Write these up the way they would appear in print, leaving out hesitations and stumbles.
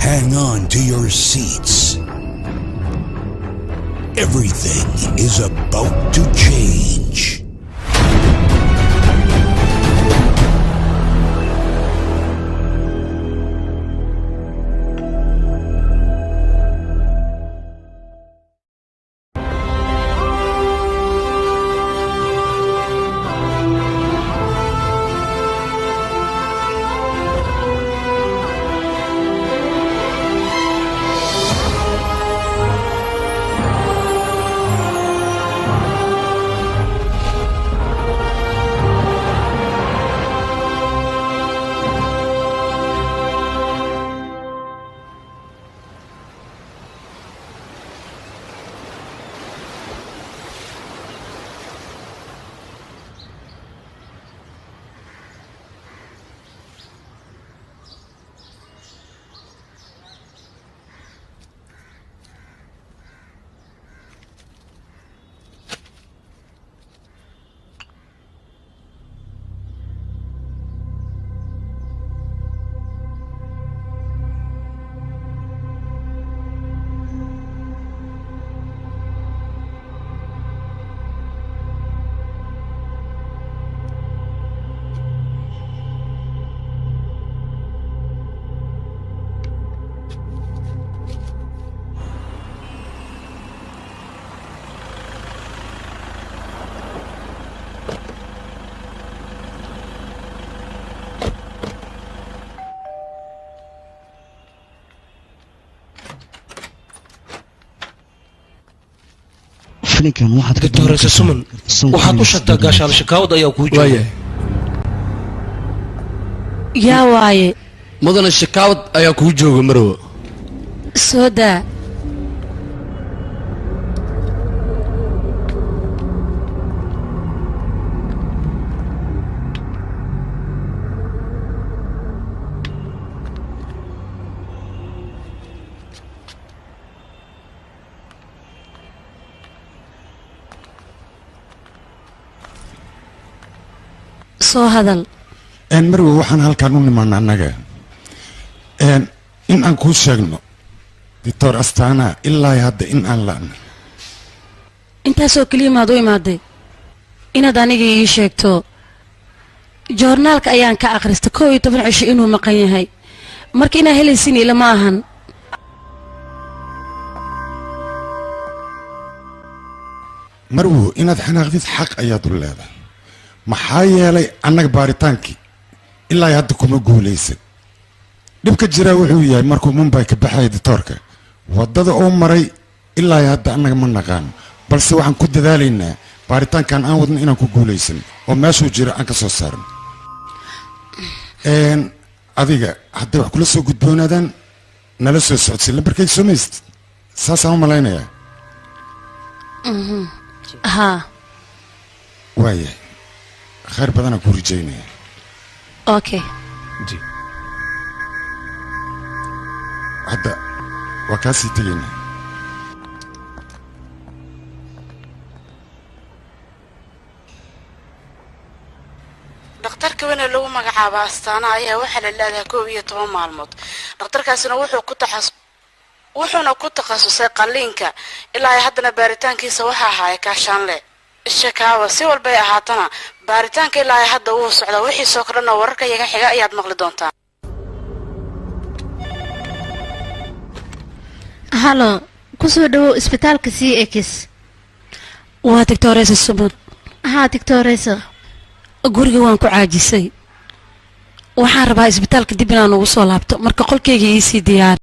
Hang on to your seats. Everything is about to change. دكتور سمن waxaad u sheegtaa gaashaan shakaawad ayaa ku jooga yaa waaye mudana shakaawad ayaa ku jooga marwo sooda soo hadal marwo waxaan halkaan u nimaanaa annaga in aan kuu sheegno doctor Astana ilaa hadda in aan la'aan intaasoo kaliya maad u imaaday inaad aniga ii sheegto joornaalka ayaan ka akhristay 12 cisho inuu maqan yahay marka inaa helaysin ila ma ahan marwo inaad xanaaqdid xaq ayaad u leedahay maxaa yeelay annaga baaritaankii ilaa hadda kuma guulaysan dhibka jira wuxuu yahay markuu Mumbai ka baxay doctorka wadada oo maray ilaa hadda annaga ma naqaan balse waxaan ku dadaalaynaa baaritaankan aan wadno inaan ku guulaysan oo meeshuu jiro aan ka soo saarno adiga hadda wax kula soo gudboonaadaan nala soo socodsi lambarkayga soo mayst saasaan u malaynayaa haa waayahay خير بدنا كوري جينا اوكي جي هذا وكاسي تجينا دكتورka weyn lagu magacaabo Astana ayaa waxa la leedahay 12 maalmood dr.kaasina wuxuuna ku takhasusay qalliinka ilaa haddana baaritaankiisa waxa ahaa kaashanle shakaawa si walba ay ahaatana baaritaanka ilaa hadda uu socdo wixii soo kordhana wararka iyaga xiga ayaad maqli doontaan halo ku soo dhawo isbitaalka CX waa doctoresa Subur haa doctoresa guriga waan ku caajisay waxaan rabaa isbitaalka dib inaan ugu soo laabto marka qolkayga ii sii diyaar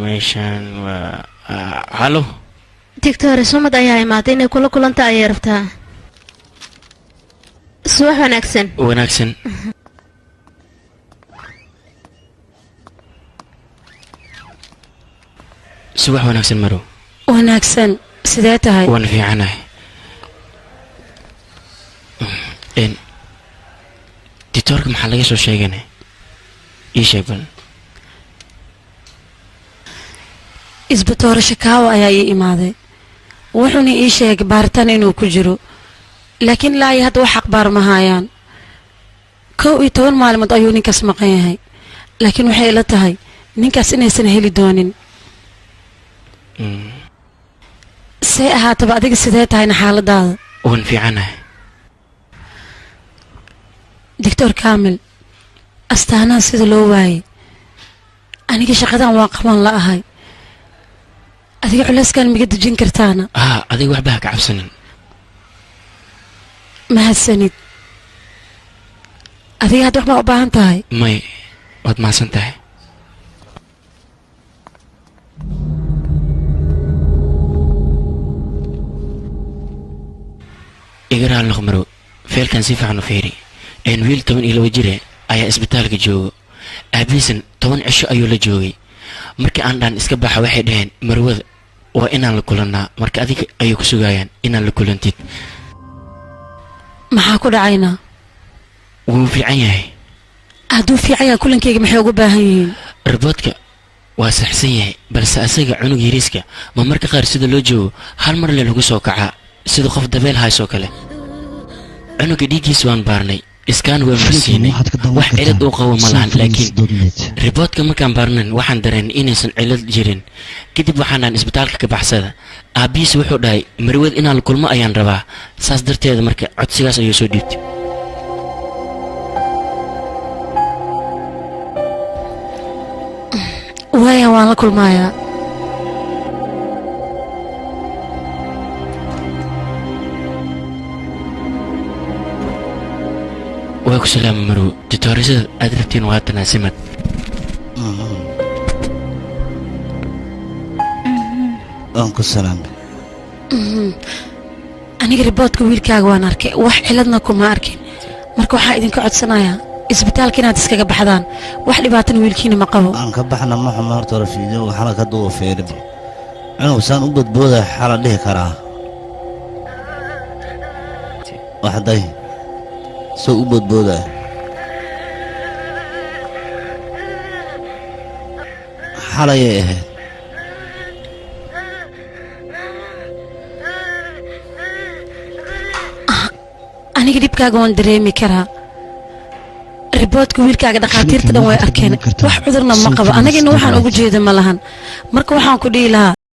meeshaan waa halo doctor sumad ayaa imaaday inay kula kulanta ayay rabtaa subax wanaagsan subax wanaagsan maro wanaagsan sidee tahay waan fiicanahay ditoorka maxaa laga soo sheeganay ii sheeg bal isbitoore shakaawo ayaa ii imaaday wuxuuna ii sheegay baaritaan inuu ku jiro laakiin ilaa iyo hadda wax akhbaar ma haayaan 11 maalmood ayuu ninkaas maqan yahay laakiin waxay ila tahay ninkaas inaysan heli doonin see ahaataba adiga sidee tahayna xaaladaada waan fiicanahay doctor kaamil astaanaha sida loo waayay aniga shaqadan waa qaban la ahay adiga culeyskan miga dejin kartaana adiga waxba ha ka cabsanin mahadsanid adiga hadda waxbaa u baahan tahay may waad mahadsan tahay igaraal noqmaro feelkan si fiican u fiiri wiil 12 jire ayaa isbitaalka joogo aabiisan 10 cisho ayuu la joogay markii aan dhan iska baxa waxay dhaheen marwada waa inaan la kulanaa marka adiga ayay ku sugayaan inaan la kulantid maxaa ku dhacayna wuu fiican yahay hadduu fiican yahay kulankeyga maxay ugu baahan yihiin riboodka waa saxsan yahay balse asaga cunug yariiska ma marka qaar sida loo joogo hal mar le lagu soo kacaa sida qof dabeel haysoo kale cunuga dhiiggiisa waan baarnay iskaan waa marsiinay wax cilad uu qabo ma lahan laakiin riboodka markaan baarnayn waxaan dareen inaysan cilad jirin kadib waxaan isbitaalka ka baxsada aabiis wuxuu dhahay marwad inaan la kulmo ayaan rabaa saas darteeda marka codsigaas ayuu soo dhiibtay waaya waan la kulmayaa waa ku salaama marow ditoorasada aad rabtiin waa tanaasimad waan ku salaamay aniga riboodka wiilkaaga waan arkay wax ciladna kuma arkin marka waxaa idinka codsanayaa isbitaalka inaad iskaga baxdaan wax dhibaatana wiilkiina ma qabo aan ka baxna ma xumo horta rafiido waxana ka duwa feeriba cunug saan u badbooda xala dhihi karaa waxday soo u badbooda xalayay ahayd aniga dhibkaaga waan dareemi karaa riboodka wiilkaaga dhakhaatiirta dhan way arkeen wax cudurna ma qabo anagina waxaan ugu jeeda ma lahan marka waxaan ku dhihi lahaa